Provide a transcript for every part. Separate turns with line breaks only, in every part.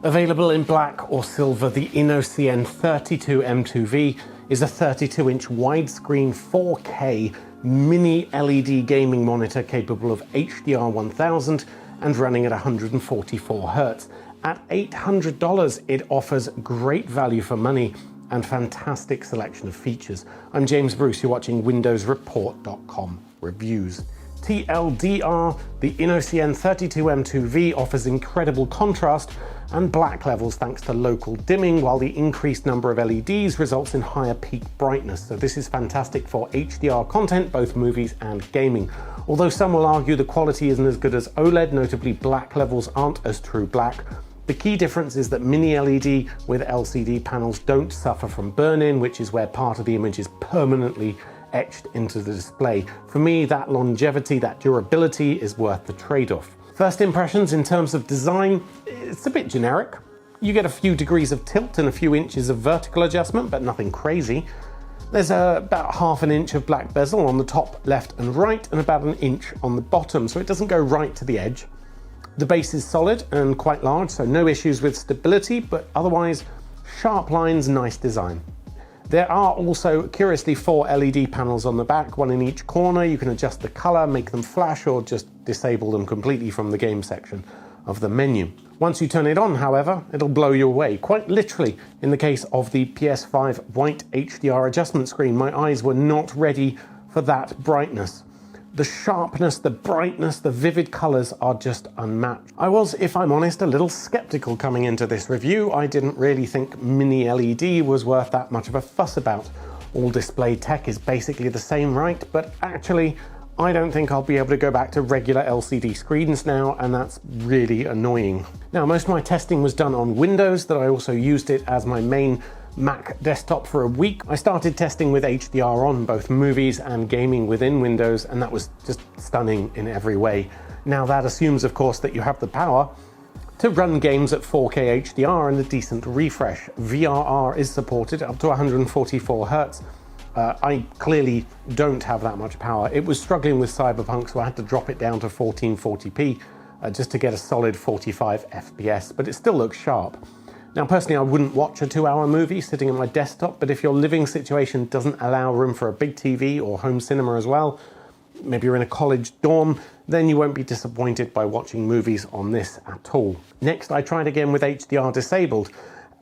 Available in black or silver, the INNOCN 32M2V is a 32-inch widescreen 4K mini LED gaming monitor capable of HDR 1000 and running at 144 Hz. At $800, it offers great value for money and fantastic selection of features. I'm James Bruce, you're watching WindowsReport.com reviews. TLDR, the INNOCN 32M2V offers incredible contrast and black levels thanks to local dimming, while the increased number of LEDs results in higher peak brightness. So this is fantastic for HDR content, both movies and gaming. Although some will argue the quality isn't as good as OLED, notably black levels aren't as true black. The key difference is that mini-LED with LCD panels don't suffer from burn-in, which is where part of the image is permanently etched into the display. For me, that longevity, that durability is worth the trade-off. First impressions in terms of design, it's a bit generic. You get a few degrees of tilt and a few inches of vertical adjustment, but nothing crazy. There's about ½ an inch of black bezel on the top left and right, and about an inch on the bottom, so it doesn't go right to the edge. The base is solid and quite large, so no issues with stability, but otherwise sharp lines, nice design. There are also, curiously, 4 LED panels on the back, one in each corner. You can adjust the color, make them flash, or just disable them completely from the game section of the menu. Once you turn it on, however, it'll blow you away, quite literally. In the case of the PS5 white HDR adjustment screen, my eyes were not ready for that brightness. The sharpness, the brightness, the vivid colors are just unmatched. I was, if I'm honest, a little skeptical coming into this review. I didn't really think mini LED was worth that much of a fuss about. All display tech is basically the same, right? But actually, I don't think I'll be able to go back to regular LCD screens now, and that's really annoying. Now, most of my testing was done on Windows, that I also used it as my main Mac desktop for a week. I started testing with HDR on both movies and gaming within Windows, and that was just stunning in every way. Now that assumes, of course, that you have the power to run games at 4K HDR and a decent refresh. VRR is supported up to 144 Hz. I clearly don't have that much power. It was struggling with Cyberpunk, so I had to drop it down to 1440p just to get a solid 45 FPS, but it still looks sharp. Now, personally, I wouldn't watch a 2-hour movie sitting at my desktop, but if your living situation doesn't allow room for a big TV or home cinema as well, maybe you're in a college dorm, then you won't be disappointed by watching movies on this at all. Next, I tried again with HDR disabled,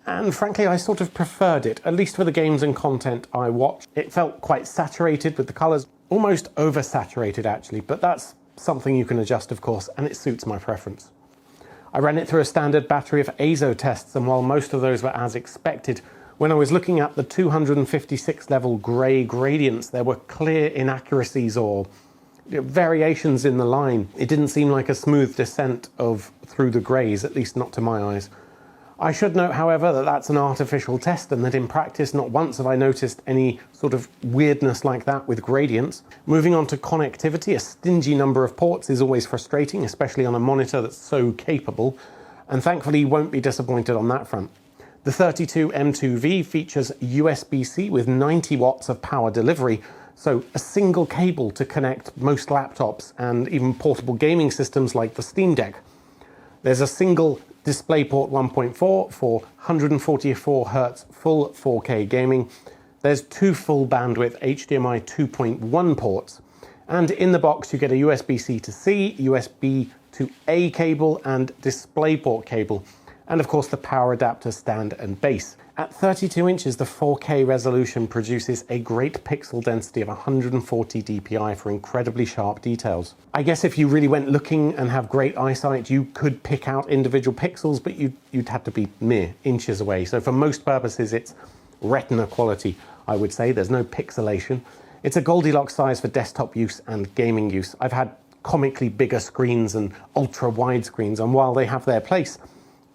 and frankly, I sort of preferred it, at least for the games and content I watched. It felt quite saturated with the colors, almost oversaturated actually, but that's something you can adjust, of course, and it suits my preference. I ran it through a standard battery of Eizo tests, and while most of those were as expected, when I was looking at the 256 level grey gradients, there were clear inaccuracies or variations in the line. It didn't seem like a smooth descent through the greys, at least not to my eyes. I should note, however, that that's an artificial test, and that in practice not once have I noticed any sort of weirdness like that with gradients. Moving on to connectivity, a stingy number of ports is always frustrating, especially on a monitor that's so capable, and thankfully you won't be disappointed on that front. The 32M2V features USB-C with 90 watts of power delivery, so a single cable to connect most laptops and even portable gaming systems like the Steam Deck. There's a single DisplayPort 1.4 for 144 Hz full 4K gaming. There's 2 full bandwidth HDMI 2.1 ports. And in the box you get a USB-C to C, USB to A cable and DisplayPort cable. And of course the power adapter stand and base. At 32 inches, the 4K resolution produces a great pixel density of 140 dpi for incredibly sharp details. I guess if you really went looking and have great eyesight, you could pick out individual pixels, but you'd have to be mere inches away. So for most purposes, it's retina quality, I would say. There's no pixelation. It's a Goldilocks size for desktop use and gaming use. I've had comically bigger screens and ultra wide screens, and while they have their place,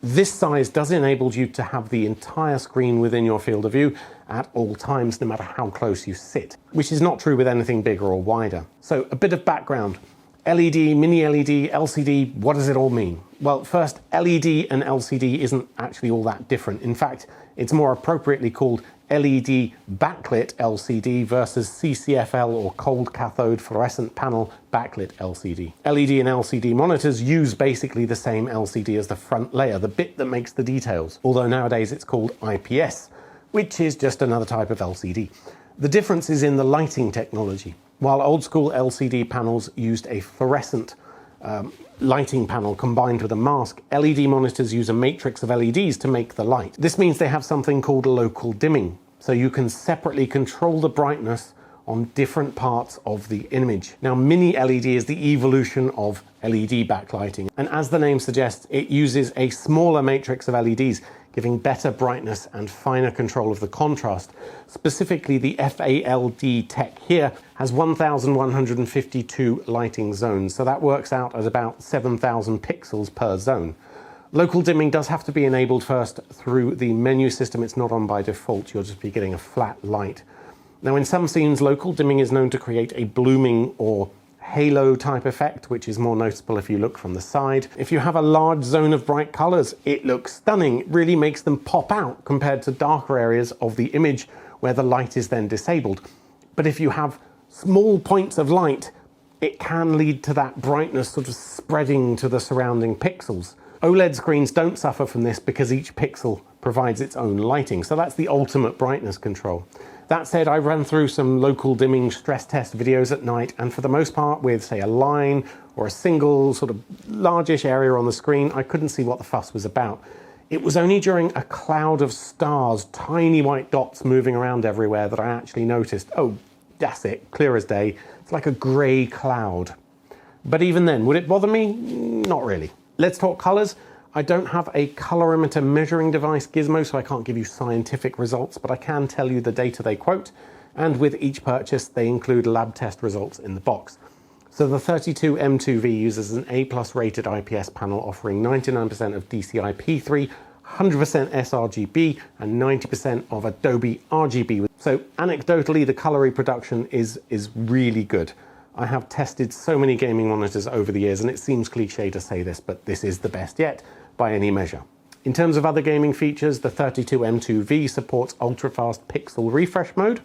this size does enable you to have the entire screen within your field of view at all times, no matter how close you sit, which is not true with anything bigger or wider. So a bit of background. LED, mini LED, LCD, what does it all mean? Well, first, LED and LCD isn't actually all that different. In fact, it's more appropriately called LED backlit LCD versus CCFL or cold cathode fluorescent panel backlit LCD. LED and LCD monitors use basically the same LCD as the front layer, the bit that makes the details, although nowadays it's called IPS, which is just another type of LCD. The difference is in the lighting technology. While old school LCD panels used a fluorescent lighting panel combined with a mask, LED monitors use a matrix of LEDs to make the light. This means they have something called local dimming, so you can separately control the brightness on different parts of the image. Now, mini LED is the evolution of LED backlighting, and as the name suggests, it uses a smaller matrix of LEDs, giving better brightness and finer control of the contrast. Specifically, the FALD tech here has 1,152 lighting zones, so that works out as about 7,000 pixels per zone. Local dimming does have to be enabled first through the menu system. It's not on by default, you'll just be getting a flat light. Now, in some scenes, local dimming is known to create a blooming or halo type effect, which is more noticeable if you look from the side. If you have a large zone of bright colors, it looks stunning. It really makes them pop out compared to darker areas of the image where the light is then disabled. But if you have small points of light, it can lead to that brightness sort of spreading to the surrounding pixels. OLED screens don't suffer from this because each pixel provides its own lighting, so that's the ultimate brightness control. That said, I ran through some local dimming stress test videos at night, and for the most part with, say, a line or a single sort of largish area on the screen, I couldn't see what the fuss was about. It was only during a cloud of stars, tiny white dots moving around everywhere, that I actually noticed, oh, that's it, clear as day. It's like a grey cloud. But even then, would it bother me? Not really. Let's talk colors. I don't have a colorimeter measuring device gizmo, so I can't give you scientific results, but I can tell you the data they quote, and with each purchase, they include lab test results in the box. So the 32M2V uses an A+ rated IPS panel offering 99% of DCI-P3, 100% sRGB, and 90% of Adobe RGB. So anecdotally, the color reproduction is really good. I have tested so many gaming monitors over the years, and it seems cliche to say this, but this is the best yet by any measure. In terms of other gaming features, the 32M2V supports ultra-fast pixel refresh mode,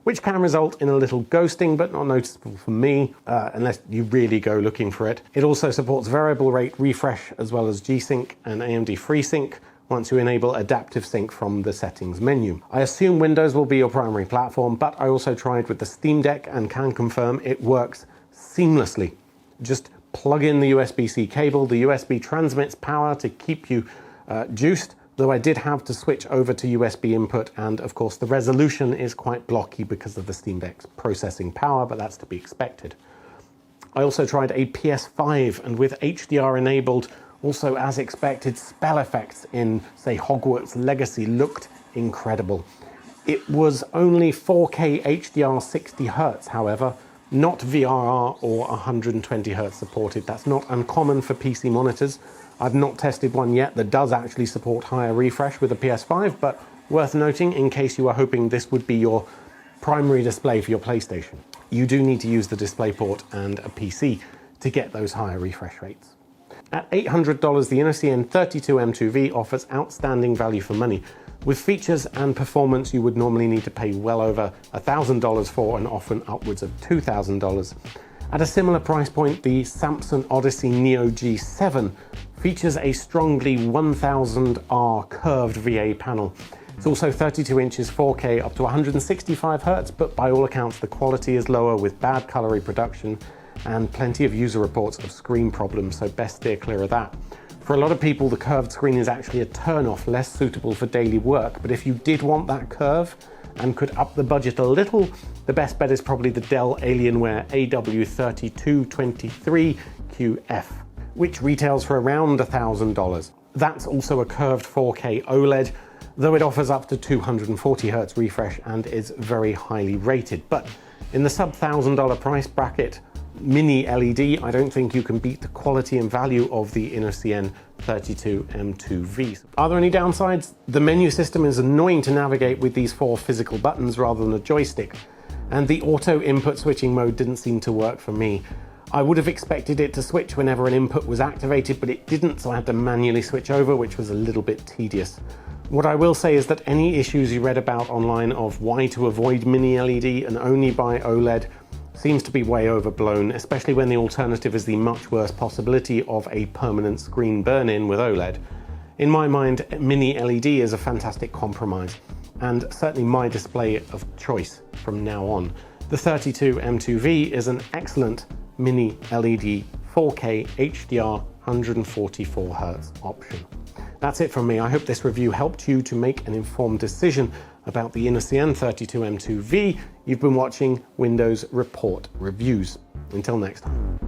which can result in a little ghosting, but not noticeable for me, unless you really go looking for it. It also supports variable rate refresh, as well as G-Sync and AMD FreeSync, once you enable adaptive sync from the settings menu. I assume Windows will be your primary platform, but I also tried with the Steam Deck and can confirm it works seamlessly. Just plug in the USB-C cable, the USB transmits power to keep you juiced, though I did have to switch over to USB input, and of course the resolution is quite blocky because of the Steam Deck's processing power, but that's to be expected. I also tried a PS5, and with HDR enabled, also as expected, spell effects in, say, Hogwarts Legacy looked incredible. It was only 4K HDR 60 Hz, however, not VRR or 120 Hz supported. That's not uncommon for PC monitors. I've not tested one yet that does actually support higher refresh with a PS5, but worth noting in case you are hoping this would be your primary display for your PlayStation. You do need to use the DisplayPort and a PC to get those higher refresh rates. At $800, the INNOCN 32M2V offers outstanding value for money, with features and performance you would normally need to pay well over $1,000 for, and often upwards of $2,000. At a similar price point, the Samsung Odyssey Neo G7 features a strongly 1000R curved VA panel. It's also 32 inches 4K up to 165 Hz, but by all accounts the quality is lower with bad color reproduction and plenty of user reports of screen problems, so best steer clear of that. For a lot of people, the curved screen is actually a turn-off, less suitable for daily work, but if you did want that curve and could up the budget a little, the best bet is probably the Dell Alienware AW3223QF, which retails for around $1,000. That's also a curved 4K OLED, though it offers up to 240 Hz refresh and is very highly rated. But in the sub-$1,000 price bracket, mini LED, I don't think you can beat the quality and value of the INNOCN 32M2V. Are there any downsides? The menu system is annoying to navigate with these 4 physical buttons rather than a joystick, and the auto input switching mode didn't seem to work for me. I would have expected it to switch whenever an input was activated, but it didn't, so I had to manually switch over, which was a little bit tedious. What I will say is that any issues you read about online of why to avoid Mini LED and only buy OLED seems to be way overblown, especially when the alternative is the much worse possibility of a permanent screen burn-in with OLED. In my mind, Mini LED is a fantastic compromise, and certainly my display of choice from now on. The 32M2V is an excellent Mini LED 4K HDR 144Hz option. That's it from me. I hope this review helped you to make an informed decision about the INNOCN 32M2V. You've been watching Windows Report Reviews. Until next time.